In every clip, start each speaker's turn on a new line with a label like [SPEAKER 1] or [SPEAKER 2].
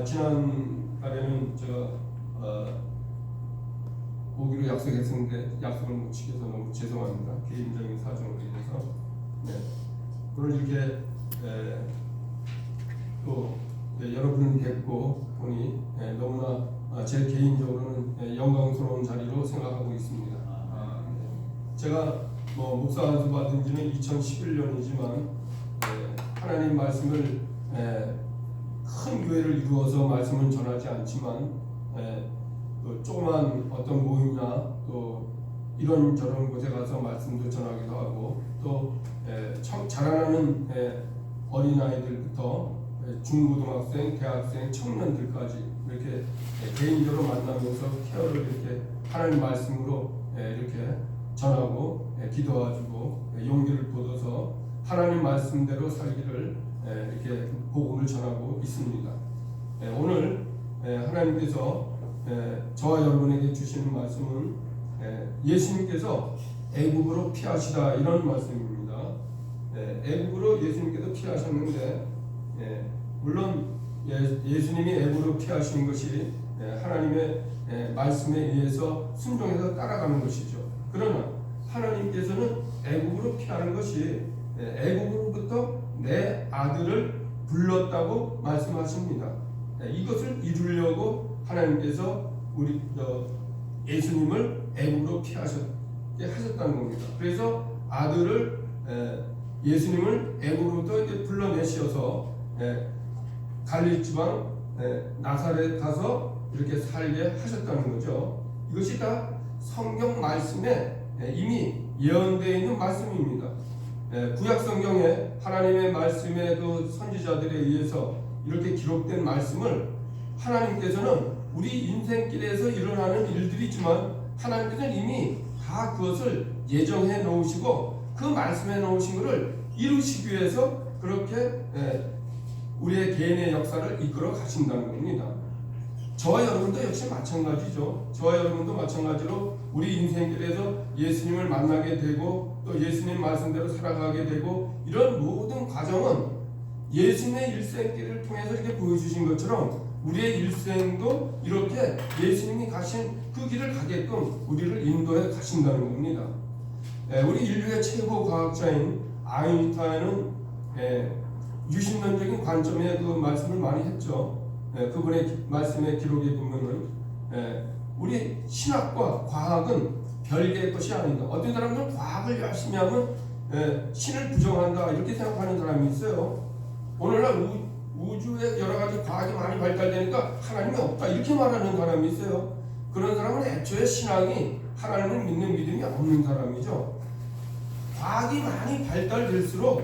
[SPEAKER 1] 지난달에는 제가 오기로 약속했었는데 약속을 못 지켜서 너무 죄송합니다. 개인적인 사정으로 인해서. 네. 오늘 이렇게 또 여러분을 뵙고 보니 너무나 제 개인적으로는 영광스러운 자리로 생각하고 있습니다. 제가 목사 안수 받은 지는 2011년이지만 하나님 말씀을 큰 교회를 이루어서 말씀을 전하지 않지만 또 조그만 어떤 모임이나 또 이런저런 곳에 가서 말씀도 전하기도 하고 또 자라나는 어린아이들부터 중고등학생, 대학생, 청년들까지 이렇게 개인적으로 만나면서 케어를 이렇게 하나님 말씀으로 이렇게 전하고 기도해주고 용기를 얻어서 하나님 말씀대로 살기를 이렇게 복음을 전하고 있습니다. 오늘 하나님께서 저와 여러분에게 주시는 말씀은 예수님께서 애국으로 피하시다 이런 말씀입니다. 애국으로 예수님께서 피하셨는데 물론 예수님이 애국으로 피하시는 것이 하나님의 말씀에 의해서 순종해서 따라가는 것이죠. 그러나 하나님께서는 애국으로 피하는 것이 애국으로부터 내 아들을 불렀다고 말씀하십니다. 이것을 이루려고 하나님께서 우리 예수님을 애국으로 피하셨게 하셨다는 겁니다. 그래서 아들을 예수님을 애국으로부터 이제 불러내셔서 갈릴리 지방 나사렛 가서 이렇게 살게 하셨다는 거죠. 이것이 다 성경 말씀에 이미 예언되어 있는 말씀입니다. 구약 성경에 하나님의 말씀의 그 선지자들에 의해서 이렇게 기록된 말씀을 하나님께서는 우리 인생길에서 일어나는 일들이지만 하나님께서는 이미 다 그것을 예정해 놓으시고 그 말씀해 놓으신 것을 이루시기 위해서 그렇게 우리의 개인의 역사를 이끌어 가신다는 겁니다. 저와 여러분도 역시 마찬가지죠. 저와 여러분도 마찬가지로 우리 인생길에서 예수님을 만나게 되고 또 예수님 말씀대로 살아가게 되고 이런 모든 과정은 예수님의 일생길을 통해서 이렇게 보여주신 것처럼 우리의 일생도 이렇게 예수님이 가신 그 길을 가게끔 우리를 인도해 가신다는 겁니다. 우리 인류의 최고 과학자인 아인슈타인은 유심론적인 관점의 그 말씀을 많이 했죠. 그분의 말씀의 기록에 보면은 우리 신학과 과학은 별개의 것이 아니다. 어떤 사람들은 과학을 열심히 하면 신을 부정한다 이렇게 생각하는 사람이 있어요. 오늘날 우주에 여러 가지 과학이 많이 발달되니까 하나님이 없다 이렇게 말하는 사람이 있어요. 그런 사람은 애초에 신앙이 하나님을 믿는 믿음이 없는 사람이죠. 과학이 많이 발달될수록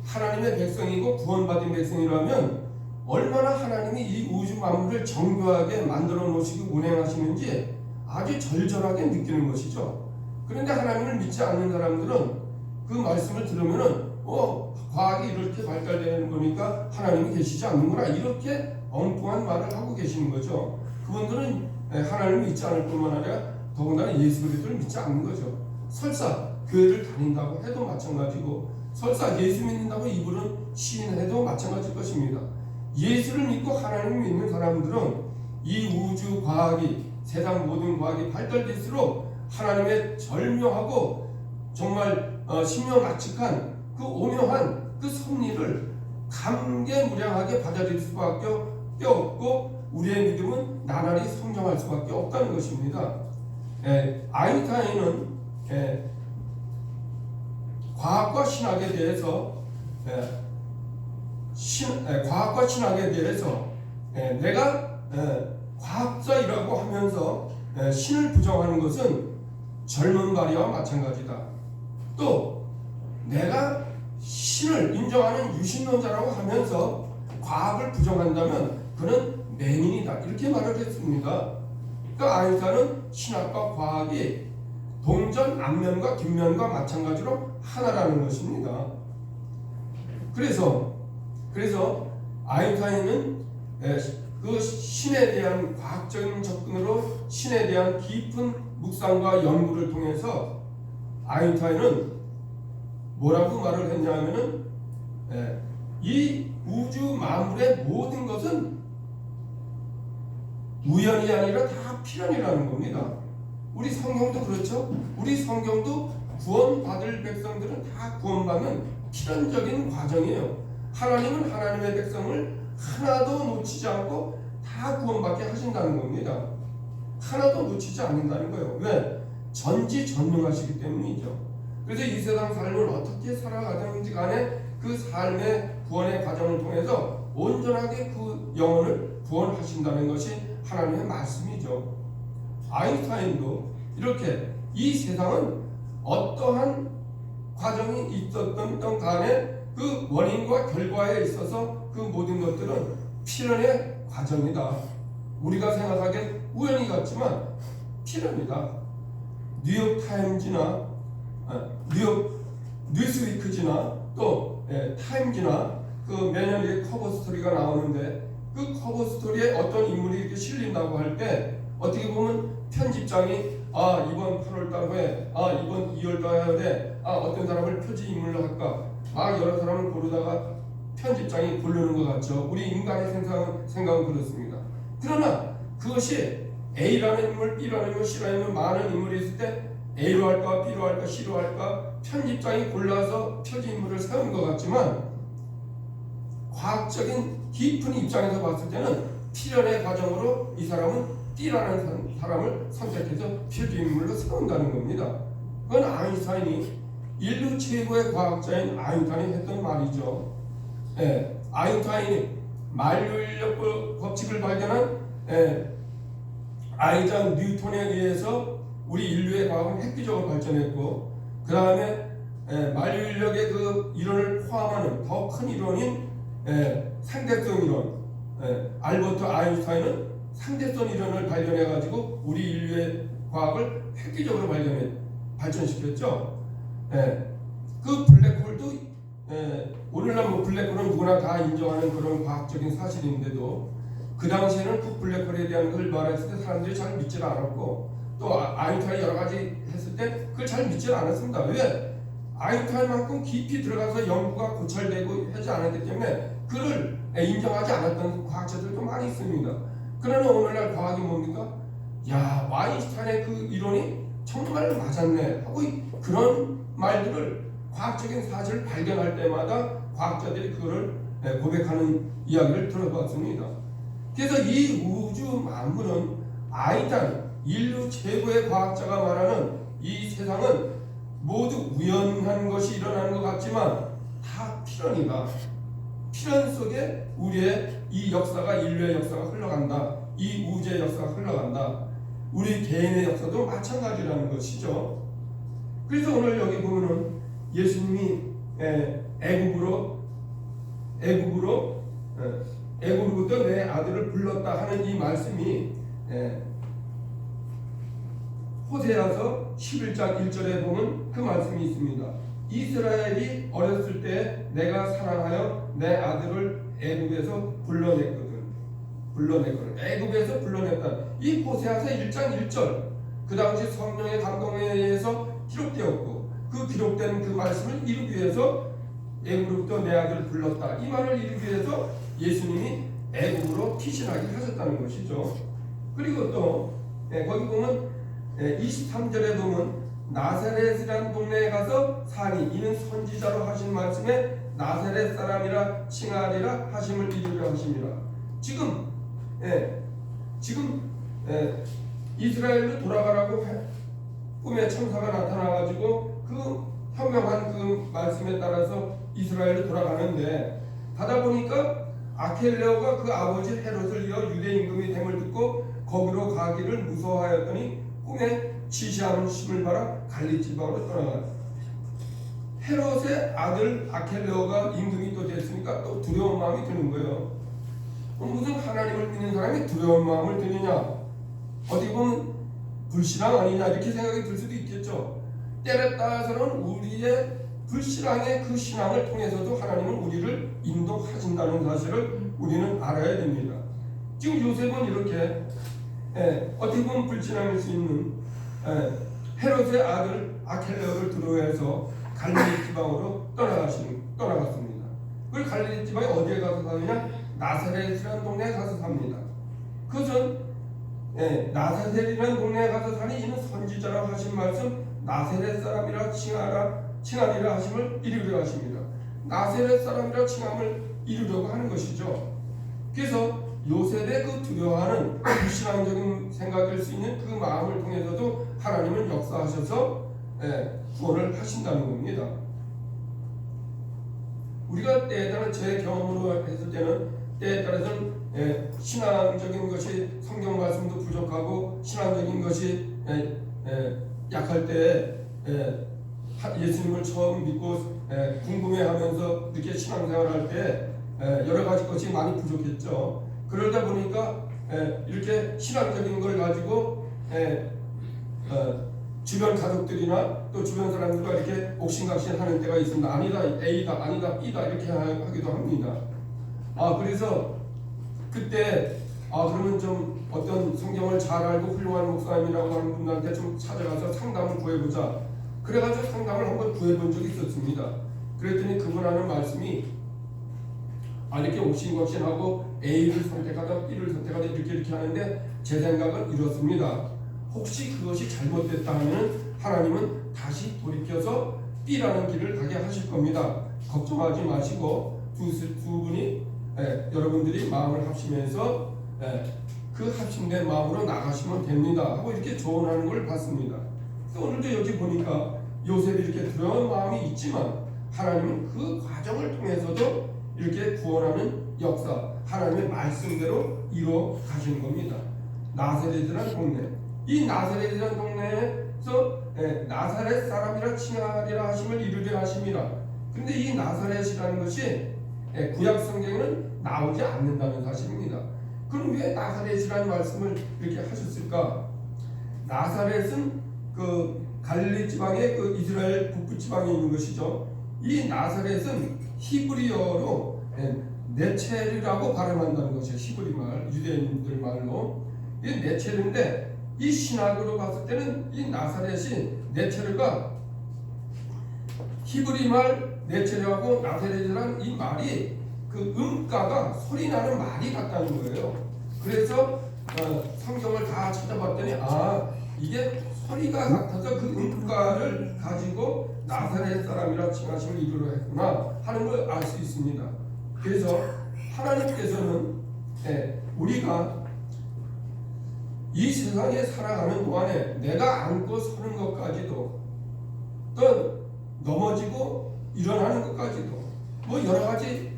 [SPEAKER 1] 하나님의 백성이고 구원받은 백성이라면 얼마나 하나님이 이 우주 만물을 정교하게 만들어 놓으시고 운행하시는지 아주 절절하게 느끼는 것이죠. 그런데 하나님을 믿지 않는 사람들은 그 말씀을 들으면은 과학이 이렇게 발달되는 거니까 하나님이 계시지 않는구나 이렇게 엉뚱한 말을 하고 계시는 거죠. 그분들은 하나님을 믿지 않을 뿐만 아니라 더군다나 예수 그리스도를 믿지 않는 거죠. 설사 교회를 다닌다고 해도 마찬가지고 설사 예수 믿는다고 이분은 시인해도 마찬가지일 것입니다. 예수를 믿고 하나님을 믿는 사람들은 이 우주 과학이 세상 모든 과학이 발달될수록 하나님의 절묘하고 정말 신묘막측한 그 오묘한 그 섭리를 감개무량하게 받아들일 수밖에 없고 우리의 믿음은 나날이 성장할 수밖에 없다는 것입니다. 아인슈타인은 과학과 신학에 대해서 과학과 신학에 대해서 내가 과학자이라고 하면서 신을 부정하는 것은 젊은 발이와 마찬가지다. 또 내가 신을 인정하는 유신론자라고 하면서 과학을 부정한다면 그는 맹인이다 이렇게 말을 했습니다. 그러니까 아인슈타인은 신학과 과학이 동전 앞면과 뒷면과 마찬가지로 하나라는 것입니다. 그래서 아인슈타인은 그 신에 대한 과학적인 접근으로 신에 대한 깊은 묵상과 연구를 통해서 아인슈타인은 뭐라고 말을 했냐면은 이 우주 만물의 모든 것은 우연이 아니라 다 필연이라는 겁니다. 우리 성경도 그렇죠. 우리 성경도 구원받을 백성들은 다 구원받는 필연적인 과정이에요. 하나님은 하나님의 백성을 하나도 놓치지 않고 다 구원받게 하신다는 겁니다. 하나도 놓치지 않는다는 거예요. 왜? 전지전능하시기 때문이죠. 그래서 이 세상 삶을 어떻게 살아가든지 간에 그 삶의 구원의 과정을 통해서 온전하게 그 영혼을 구원하신다는 것이 하나님의 말씀이죠. 아인슈타인도 이렇게 이 세상은 어떠한 과정이 있었던 간에 그 원인과 결과에 있어서 그 모든 것들은 필연의 과정이다. 우리가 생각하기엔 우연히 같지만 필연이다. 뉴욕 타임즈나 뉴욕 뉴스위크지나 또 타임즈나 그 매년 커버 스토리가 나오는데 그 커버 스토리에 어떤 인물이 이렇게 실린다고 할 때 어떻게 보면 편집장이 이번 8월달 후에 이번 2월달에 어떤 사람을 표지 인물로 할까 여러 사람을 고르다가 편집장이 고르는 것 같죠. 우리 인간의 생각은 그렇습니다. 그러나 그것이 A라는 인물, B라는 인물, C라는 인물 많은 인물이 있을 때 A로 할까 B로 할까 C로 할까 편집장이 골라서 표지 인물을 세운 것 같지만 과학적인 깊은 입장에서 봤을 때는 필연의 과정으로 이 사람은 B라는 사람을 선택해서 표지 인물로 세운다는 겁니다. 그건 아인슈타인이 인류 최고의 과학자인 아인슈타인이 했던 말이죠. 아인슈타인이 만유인력 법칙을 발견한 아이작 뉴턴에 의해서 우리 인류의 과학은 획기적으로 발전했고 그 다음에 만유인력의 그 이론을 포함하는 더 큰 이론인 상대성 이론 알버트 아인슈타인은 상대성 이론을 발견해가지고 우리 인류의 과학을 획기적으로 발전시켰죠. 그 블랙홀도 오늘날 블랙홀은 누구나 다 인정하는 그런 과학적인 사실인데도 그 당시에는 그 블랙홀에 대한 걸 말했을 때 사람들이 잘 믿질 않았고 또 아인슈타인이 여러 가지 했을 때 그걸 잘 믿질 않았습니다. 왜? 아인슈타인만큼 깊이 들어가서 연구가 고찰되고 하지 않았기 때문에 그를 인정하지 않았던 과학자들도 많이 있습니다. 그러나 오늘날 과학이 뭡니까? 아인슈타인의 그 이론이 정말 맞았네 하고 그런 말들을 과학적인 사실을 발견할 때마다 과학자들이 그거를 고백하는 이야기를 들어봤습니다. 그래서 이 우주 만물은 아인슈타인 인류 최고의 과학자가 말하는 이 세상은 모두 우연한 것이 일어나는 것 같지만 다 필연이다. 필연 속에 우리의 이 역사가 인류의 역사가 흘러간다. 이 우주의 역사가 흘러간다. 우리 개인의 역사도 마찬가지라는 것이죠. 그래서 오늘 여기 보면은 예수님이 애굽으로부터 내 아들을 불렀다 하는 이 말씀이 호세아서 11장 1절에 보면 그 말씀이 있습니다. 이스라엘이 어렸을 때 내가 사랑하여 내 아들을 애굽에서 불러냈거든. 애굽에서 불러냈다. 이 호세아서 1장 1절 그 당시 성령의 감동에 의해서 기록되었고 그 기록된 그 말씀을 이루기 위해서 애굽으로부터 내 아들을 불렀다. 이 말을 이루기 위해서 예수님이 애굽으로 피신하게 하셨다는 것이죠. 그리고 또 거기 보면 23절에 보면 나사렛이라는 동네에 가서 사니 이는 선지자로 하신 말씀에 나사렛 사람이라 칭하리라 하심을 이루려 하심이라. 지금 이스라엘로 돌아가라고 꿈에 천사가 나타나가지고 그 현명한 그 말씀에 따라서 이스라엘로 돌아가는데 가다 보니까 아켈레오가 그 아버지 헤롯을 이어 유대 임금이 됨을 듣고 거기로 가기를 무서워하였더니 꿈에 지시하는 심을 받아 갈리 지방으로 떠나가. 헤롯의 아들 아켈레오가 임금이 또 됐으니까 또 두려운 마음이 드는 거예요. 무슨 하나님을 믿는 사람이 두려운 마음을 드느냐? 어디 보면 불신앙 아니냐 이렇게 생각이 들 수도 있겠죠. 때에 따라서는 우리의 불신앙의 그 신앙을 통해서도 하나님은 우리를 인도하신다는 사실을 우리는 알아야 됩니다. 지금 요셉은 이렇게 어떻게 보면 불신앙일 수 있는 헤롯의 아들 아켈레오를 두려워해서 갈릴리 지방으로 떠나갔습니다. 그 갈릴리 지방에 어디에 가서 사느냐? 나사렛이라는 동네에 가서 삽니다. 그것은 나사렛이라는 동네에 가서 사니 이는 선지자라고 하신 말씀 나사렛 사람이라 칭하리라 하심을 이루려 하십니다. 나사렛 사람이라 칭함을 이루려고 하는 것이죠. 그래서 요셉의 그 두려워하는 불신앙적인 생각일 수 있는 그 마음을 통해서도 하나님은 역사하셔서 구원을 하신다는 겁니다. 우리가 때에 따라 제 경험으로 했을 때는 때에 따라서는 신앙적인 것이 성경 말씀도 부족하고 신앙적인 것이 약할 때 예수님을 처음 믿고 궁금해하면서 이렇게 신앙생활할 때 여러 가지 것이 많이 부족했죠. 그러다 보니까 이렇게 신앙적인 걸 가지고 주변 가족들이나 또 주변 사람들과 이렇게 옥신각신하는 때가 있습니다. 아니다 A다 아니다 B다 이렇게 하기도 합니다. 그래서 그때 그러면 좀 어떤 성경을 잘 알고 훌륭한 목사님이라고 하는 분한테 좀 찾아가서 상담을 구해보자. 그래가지고 상담을 한번 구해본 적이 있었습니다. 그랬더니 그분 하는 말씀이 이렇게 옥신각신하고 A를 선택하다 B를 선택하다 이렇게 하는데 제 생각은 이렇습니다. 혹시 그것이 잘못됐다 하면 하나님은 다시 돌이켜서 B라는 길을 가게 하실 겁니다. 걱정하지 마시고 두 분이 여러분들이 마음을 합심해서 그 합심된 마음으로 나가시면 됩니다 하고 이렇게 조언하는 걸 봤습니다. 오늘도 여기 보니까 요셉이 이렇게 두려운 마음이 있지만 하나님은 그 과정을 통해서도 이렇게 구원하는 역사 하나님의 말씀대로 이루어 가시는 겁니다. 나사렛이라는 동네, 이 나사렛이라는 동네에서 나사렛 사람이라 칭하리라 하심을 이루려 하심이라. 그런데 이 나사렛이라는 것이 구약 성경에는 나오지 않는다는 사실입니다. 그럼 왜 나사렛이라는 말씀을 이렇게 하셨을까? 나사렛은 그 갈릴리 지방의 그 이스라엘 북부 지방에 있는 것이죠. 이 나사렛은 히브리어로 네첼이라고 발음한다는 것이에요. 히브리 말, 유대인들 말로. 이 네첼인데 이 신학으로 봤을 때는 이 나사렛이 네첼과 히브리 말 네첼하고 나사렛이라는 이 말이 그 음가가 소리나는 말이 같다는 거예요. 그래서 성경을 다 찾아봤더니 이게 소리가 같아서 그 음가를 가지고 나사렛 사람이라 칭하심을 이루려 했구나 하는 걸 알 수 있습니다. 그래서 하나님께서는 우리가 이 세상에 살아가는 동안에 내가 안고 서는 것까지도 또 넘어지고 일어나는 것까지도 뭐 여러 가지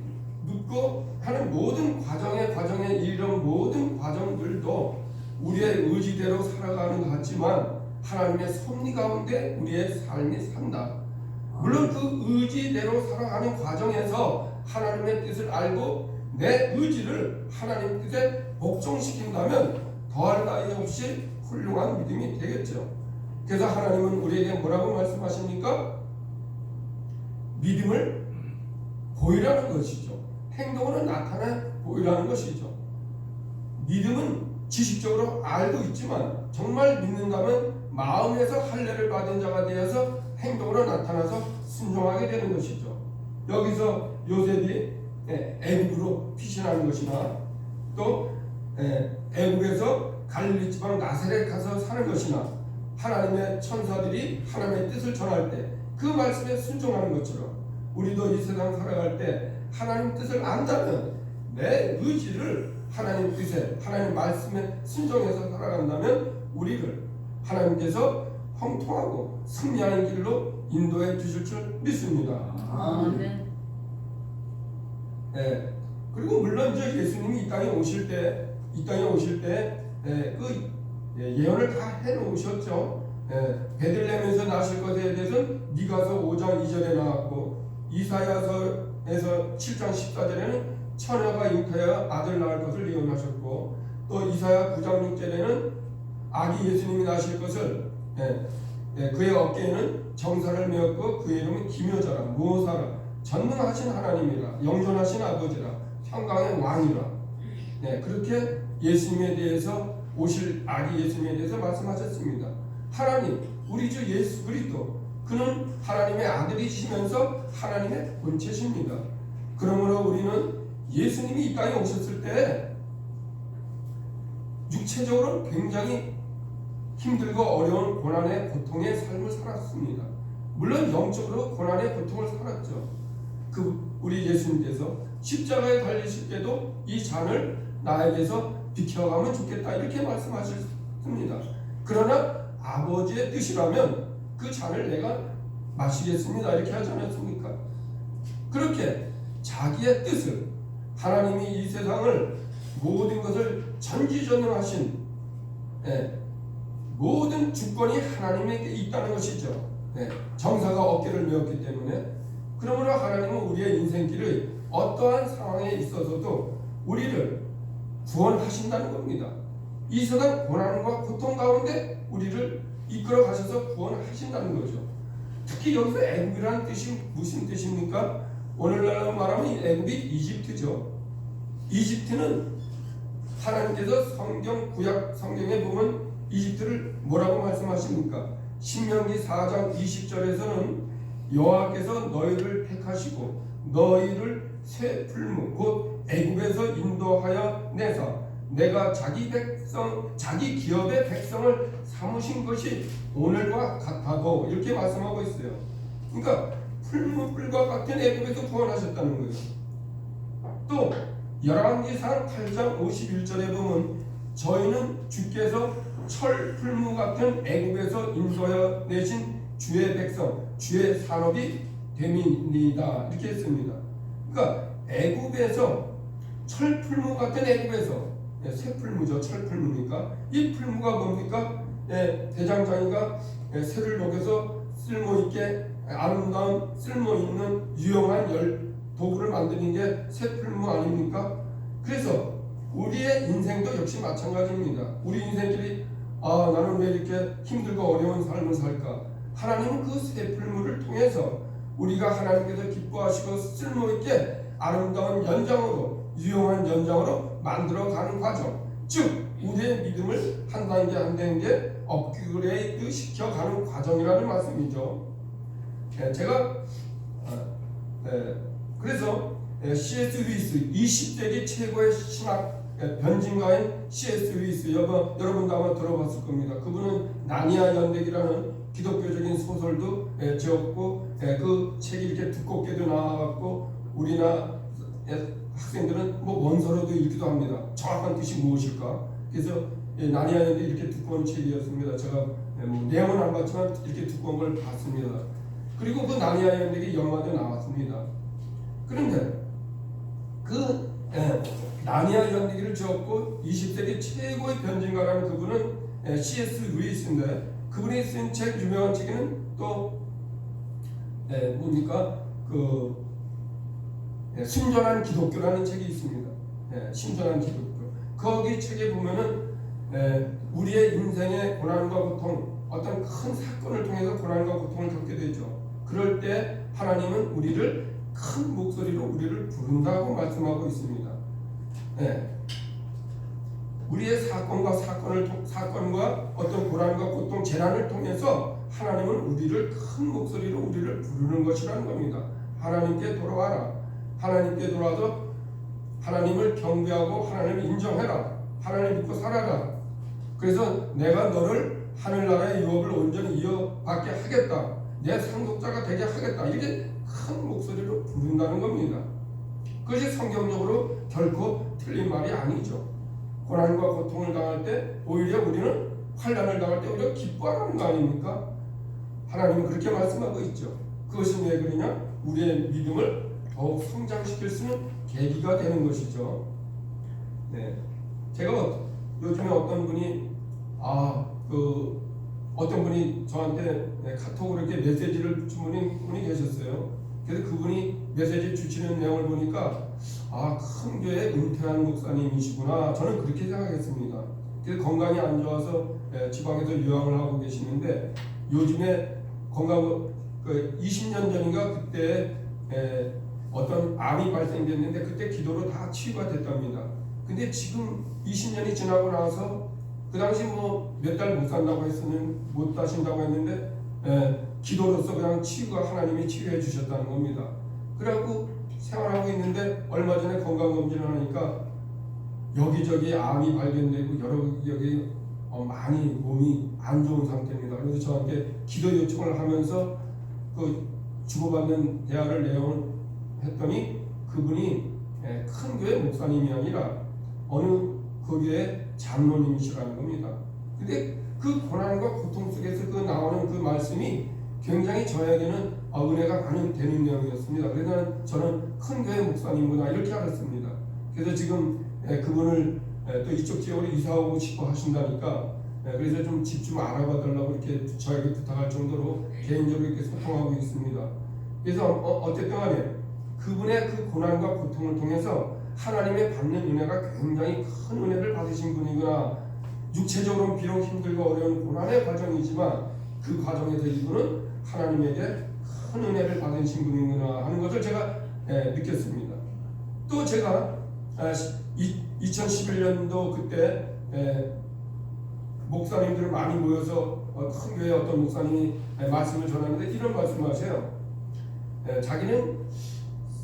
[SPEAKER 1] 묻고 하는 모든 과정에 이런 모든 과정들도 우리의 의지대로 살아가는 것 같지만 하나님의 섭리 가운데 우리의 삶이 산다. 물론 그 의지대로 살아가는 과정에서 하나님의 뜻을 알고 내 의지를 하나님 뜻에 복종시킨다면 더할 나위 없이 훌륭한 믿음이 되겠죠. 그래서 하나님은 우리에게 뭐라고 말씀하십니까? 믿음을 보이라는 것이죠. 행동으로 나타내 보이라는 것이죠. 믿음은 지식적으로 알고 있지만 정말 믿는다면 마음에서 할례를 받은 자가 되어서 행동으로 나타나서 순종하게 되는 것이죠. 여기서 요셉이 애굽으로 피신하는 것이나 또 애굽에서 갈릴리 지방 나사렛 가서 사는 것이나 하나님의 천사들이 하나님의 뜻을 전할 때 그 말씀에 순종하는 것처럼 우리도 이 세상 살아갈 때 하나님 뜻을 안다면 내 의지를 하나님 뜻에 하나님 말씀에 순종해서 살아간다면 우리를 하나님께서 형통하고 승리하는 길로 인도해 주실 줄 믿습니다.
[SPEAKER 2] 아멘.
[SPEAKER 1] 그리고 물론 이제 예수님이 이 땅에 오실 때 그 예언을 다 해놓으셨죠. 베들레헴에서 나실 것에 대해서는 미가서 5장 2절에 나왔고 이사야서에서 7장 14절에는 처녀가 잉태하여 아들 낳을 것을 예언하셨고 또 이사야 9장 6절에는 아기 예수님이 나실 것을 그의 어깨에는 정사를 메었고 그의 이름은 기묘자라 모사라 전능하신 하나님이라 영존하신 아버지라 평강의 왕이라. 그렇게 예수님에 대해서 오실 아기 예수님에 대해서 말씀하셨습니다. 하나님 우리 주 예수 그리스도 그는 하나님의 아들이시면서 하나님의 본체십니다. 그러므로 우리는 예수님이 이 땅에 오셨을 때 육체적으로 굉장히 힘들고 어려운 고난의 고통의 삶을 살았습니다. 물론 영적으로 고난의 고통을 살았죠. 우리 예수님께서 십자가에 달리실 때도 이 잔을 나에게서 비켜가면 좋겠다 이렇게 말씀하셨습니다. 그러나 아버지의 뜻이라면 그 잔을 내가 마시겠습니다 이렇게 하지 않았습니까? 그렇게 자기의 뜻을, 하나님이 이 세상을 모든 것을 전지전능하신 모든 주권이 하나님에게 있다는 것이죠. 정사가 어깨를 메었기 때문에. 그러므로 하나님은 우리의 인생길의 어떠한 상황에 있어서도 우리를 구원하신다는 겁니다. 이 세상 고난과 고통 가운데 우리를 이끌어 가셔서 구원하신다는 거죠. 특히 여기서 애굽이라는 뜻이 무슨 뜻입니까? 오늘날로 말하면 애굽이 이집트죠. 이집트는 하나님께서 구약 성경에 보면 이집트를 뭐라고 말씀하십니까? 신명기 4장 20절에서는 여호와께서 너희를 택하시고 너희를 새 풀무 곧 애굽에서 인도하여 내사 내가 자기 기업의 백성을 삼으신 것이 오늘과 같아도 이렇게 말씀하고 있어요. 그러니까 풀무불과 같은 애굽에서 구원하셨다는 거예요. 또 열왕기상 8장 51절에 보면 저희는 주께서 철풀무 같은 애굽에서 인도하여 내신 주의 백성 주의 산업이 됨이니이다 이렇게 했습니다. 그러니까 애굽에서 철풀무 같은 애굽에서 새풀무죠. 철풀무니까 이 풀무가 뭡니까? 대장장이가 새를 녹여서 쓸모있게 아름다운 쓸모있는 유용한 도구를 만드는 게 새풀무 아닙니까? 그래서 우리의 인생도 역시 마찬가지입니다. 우리 인생길이 나는 왜 이렇게 힘들고 어려운 삶을 살까? 하나님은 그 새풀무를 통해서 우리가 하나님께서 기뻐하시고 쓸모있게 아름다운 연장으로 유용한 연장으로 만들어가는 과정, 즉 우리의 믿음을 한 단계 한 단계 업그레이드 시켜가는 과정이라는 말씀이죠. 제가 그래서 C.S. 루이스 20세기 최고의 신학 변증가인 C.S. 루이스 여러분도 아마 들어봤을 겁니다. 그분은 나니아 연대기라는 기독교적인 소설도 지었고 그 책이 이렇게 두껍게도 나와갖고 우리나라 학생들은 뭐 원서로도 읽기도 합니다. 정확한 뜻이 무엇일까? 그래서 나니아 연대 이렇게 두꺼운 책이었습니다. 제가 내용은 안 봤지만 이렇게 두꺼운 걸 봤습니다. 그리고 그 나니아 연대기 영화도 나왔습니다. 그런데 그 나니아 연대기를 지었고 20세기 최고의 변증가라는 그분은 C.S. 루이스인데 그분이 쓴 책 유명한 책에는 또 뭡니까? 순전한 기독교라는 책이 있습니다. 순전한 기독교. 거기 책에 보면은 우리의 인생의 고난과 고통, 어떤 큰 사건을 통해서 고난과 고통을 겪게 되죠. 그럴 때 하나님은 우리를 큰 목소리로 우리를 부른다고 말씀하고 있습니다. 우리의 사건과 어떤 고난과 고통, 재난을 통해서 하나님은 우리를 큰 목소리로 우리를 부르는 것이라는 겁니다. 하나님께 돌아와라. 하나님께 돌아와서 하나님을 경배하고 하나님을 인정해라. 하나님 믿고 살아라. 그래서 내가 너를 하늘나라의 유업을 온전히 이어받게 하겠다. 내 상속자가 되게 하겠다. 이렇게 큰 목소리로 부른다는 겁니다. 그것이 성경적으로 결코 틀린 말이 아니죠. 고난과 고통을 당할 때 오히려 우리는 환난을 당할 때 오히려 기뻐하는 거 아닙니까? 하나님은 그렇게 말씀하고 있죠. 그것이 왜 그러냐? 우리의 믿음을 더욱 성장시킬 수 있는 계기가 되는 것이죠. 제가 요즘에 어떤 분이 어떤 분이 저한테 카톡으로 이렇게 메시지를 주신 분이 계셨어요. 그래서 그분이 메시지 주시는 내용을 보니까 큰 교회 은퇴한 목사님이시구나. 저는 그렇게 생각했습니다. 그래서 건강이 안 좋아서 지방에서 유학을 하고 계시는데 요즘에 20년 전인가 그때 어떤 암이 발생됐는데 그때 기도로 다 치유가 됐답니다. 근데 지금 20년이 지나고 나서 그 당시 몇 달 못 산다고 못 사신다고 했는데 기도로서 그냥 하나님이 치유해 주셨다는 겁니다. 그래갖고 생활하고 있는데 얼마 전에 건강검진을 하니까 여기저기 암이 발견되고 여기 많이 몸이 안 좋은 상태입니다. 그래서 저한테 기도 요청을 하면서 그 주고받는 대화를 내용을 했더니 그분이 큰 교회 목사님이 아니라 어느 그 교회 장로님이시라는 겁니다. 근데 그 고난과 고통 속에서 그 나오는 그 말씀이 굉장히 저에게는 은혜가 많이 되는 내용이었습니다. 그래서 저는 큰 교회 목사님구나 이렇게 알았습니다. 그래서 지금 그분을 또 이쪽 지역으로 이사오고 싶어 하신다니까 그래서 좀 집 좀 알아봐 달라고 이렇게 저에게 부탁할 정도로 개인적으로 이렇게 소통하고 있습니다. 그래서 어쨌든 간에 그분의 그 고난과 고통을 통해서 하나님의 받는 은혜가 굉장히 큰 은혜를 받으신 분이구나. 육체적으로는 비록 힘들고 어려운 고난의 과정이지만 그 과정에서 이분은 하나님에게 큰 은혜를 받으신 분이구나 하는 것을 제가 느꼈습니다. 또 제가 2011년도 그때 목사님들 많이 모여서 큰 교회 어떤 목사님이 말씀을 전하는데 이런 말씀을 하세요. 자기는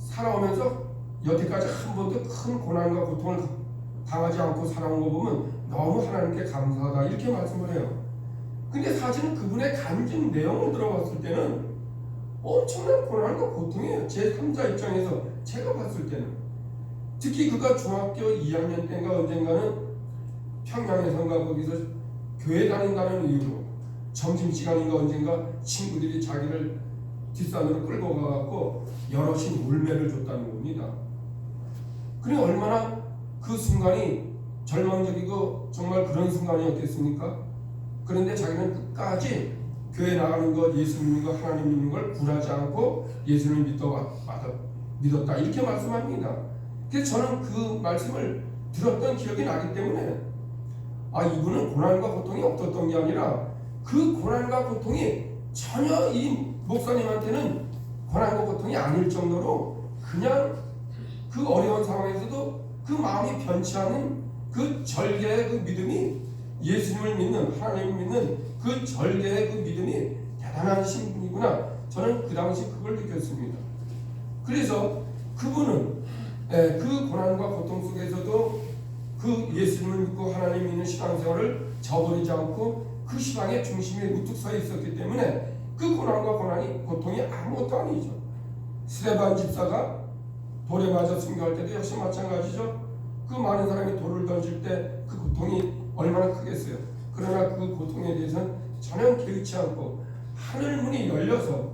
[SPEAKER 1] 살아오면서 여태까지 한 번도 큰 고난과 고통을 당하지 않고 살아온 거 보면 너무 하나님께 감사하다 이렇게 말씀을 해요. 근데 사실은 그분의 간증 내용을 들어봤을 때는 엄청난 고난과 고통이에요. 제 3자 입장에서 제가 봤을 때는. 특히 그가 중학교 2학년 때인가 언젠가는 평양에선가 거기서 교회 다닌다는 이유로 점심시간인가 언젠가 친구들이 자기를 뒷산으로 끌고 가갖고 여럿이 물매를 줬다는 겁니다. 그래 얼마나 그 순간이 절망적이고 정말 그런 순간이었겠습니까? 그런데 자기는 끝까지 교회 나가는 것, 예수 믿는 것, 하나님 믿는 걸 굴하지 않고 예수를 믿었다 이렇게 말씀합니다. 그래서 저는 그 말씀을 들었던 기억이 나기 때문에 이분은 고난과 고통이 없었던 게 아니라 그 고난과 고통이 전혀 이 목사님한테는 고난과 고통이 아닐 정도로 그냥 그 어려운 상황에서도 그 마음이 변치 않은 그 절개의 그 믿음이 예수님을 믿는 하나님을 믿는 그 절개의 그 믿음이 대단한 신분이구나. 저는 그 당시 그걸 느꼈습니다. 그래서 그분은 그 고난과 고통 속에서도 그 예수님을 믿고 하나님 믿는 신앙생활을 저버리지 않고 그 신앙의 중심에 우뚝 서 있었기 때문에 그 고난과 고통이 아무것도 아니죠. 스데반 집사가 돌에 맞아 순교할 때도 역시 마찬가지죠. 그 많은 사람이 돌을 던질 때 그 고통이 얼마나 크겠어요. 그러나 그 고통에 대해서는 전혀 개의치 않고 하늘문이 열려서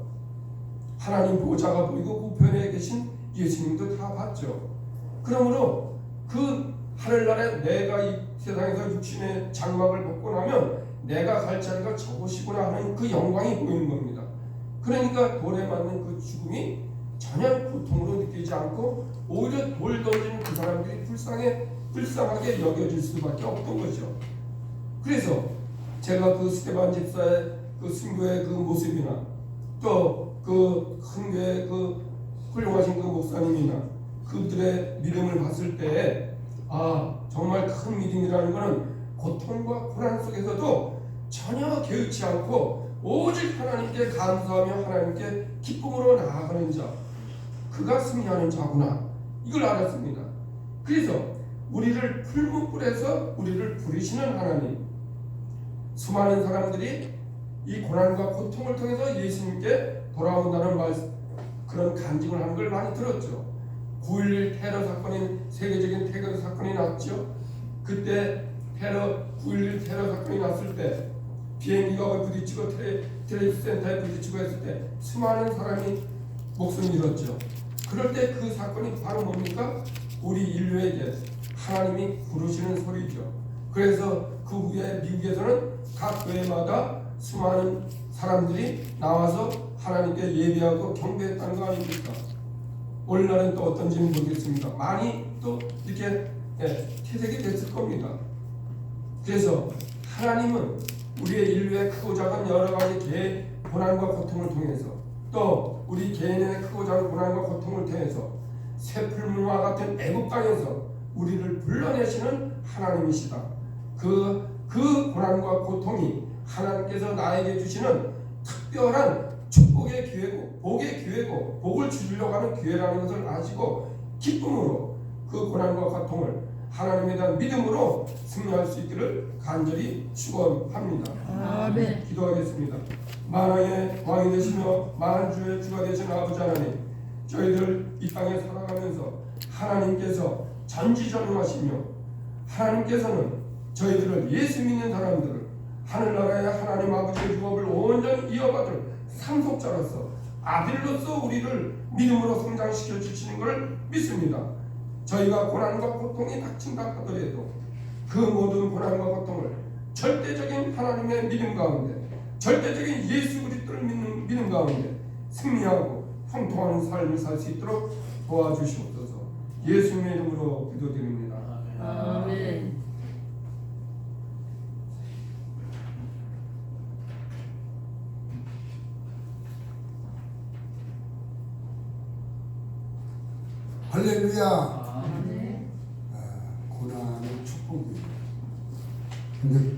[SPEAKER 1] 하나님 보좌가 보이고 우편에 계신 예수님도 다 봤죠. 그러므로 그 하늘나라에 내가 이 세상에서 육신의 장막을 벗고 나면 내가 갈 자리가 저곳이구나 하는 그 영광이 보이는 겁니다. 그러니까 돌에 맞는 그 죽음이 전혀 고통으로 느끼지 않고 오히려 돌 던지는 그 사람들이 불쌍하게 여겨질 수밖에 없던 거죠. 그래서 제가 그 스데반 집사의 그 순교의 그 모습이나 또 그 큰 교회 그 훌륭하신 그 목사님이나 그들의 믿음을 봤을 때 정말 큰 믿음이라는 것은 고통과 고난 속에서도 전혀 개의치 않고 오직 하나님께 감사하며 하나님께 기쁨으로 나아가는 자, 그가 승리하는 자구나 이걸 알았습니다. 그래서 우리를 풀무불에서 우리를 부르시는 하나님, 수많은 사람들이 이 고난과 고통을 통해서 예수님께 돌아온다는 그런 간증을 하는 걸 많이 들었죠. 9.11 테러 사건인 세계적인 테러 사건이 났죠. 그때 9.11 테러 사건이 났을 때 비행기가 부딪히고 트레이드 센터에 부딪히고 했을 때 수많은 사람이 목숨을 잃었죠. 그럴 때 그 사건이 바로 뭡니까? 우리 인류에게 하나님이 부르시는 소리죠. 그래서 그 후에 미국에서는 각 교회마다 수많은 사람들이 나와서 하나님께 예배하고 경배했다는 거 아닙니까? 오늘날은 또 어떤지는 모르겠습니다. 많이 또 이렇게 퇴색이 됐을 겁니다. 그래서 하나님은 우리의 인류의 크고 작은 여러 가지 고난과 고통을 통해서 또 우리 개인의 크고 작은 고난과 고통을 통해서 쇠풀무와 같은 애국 땅에서 우리를 불러내시는 하나님이시다. 그 고난과 고통이 하나님께서 나에게 주시는 특별한 축복의 기회고 복의 기회고 복을 주려고 하는 기회라는 것을 아시고 기쁨으로 그 고난과 고통을 하나님에 대한 믿음으로 승리할 수 있기를 간절히 축원합니다.
[SPEAKER 2] 아멘.
[SPEAKER 1] 기도하겠습니다. 만왕의 왕이 되시며 만주의 주가 되신 아버지 하나님, 저희들 이 땅에 살아가면서 하나님께서 전지전능하시며 하나님께서는 저희들을 예수 믿는 사람들을 하늘나라의 하나님 아버지의 유업을 온전히 이어받을 상속자로서 아들로서 우리를 믿음으로 성장시켜 주시는 것을 믿습니다. 저희가 고난과 고통이 닥친다 하더라도 그 모든 고난과 고통을 절대적인 하나님의 믿음 가운데, 절대적인 예수 그리스도를 믿는 믿음 가운데 승리하고 형통하는 삶을 살 수 있도록 도와주시옵소서. 예수님의 이름으로 기도드립니다.
[SPEAKER 2] 아멘.
[SPEAKER 3] 할렐루야.
[SPEAKER 2] 아멘.
[SPEAKER 3] 고난은 축복이에요. 근데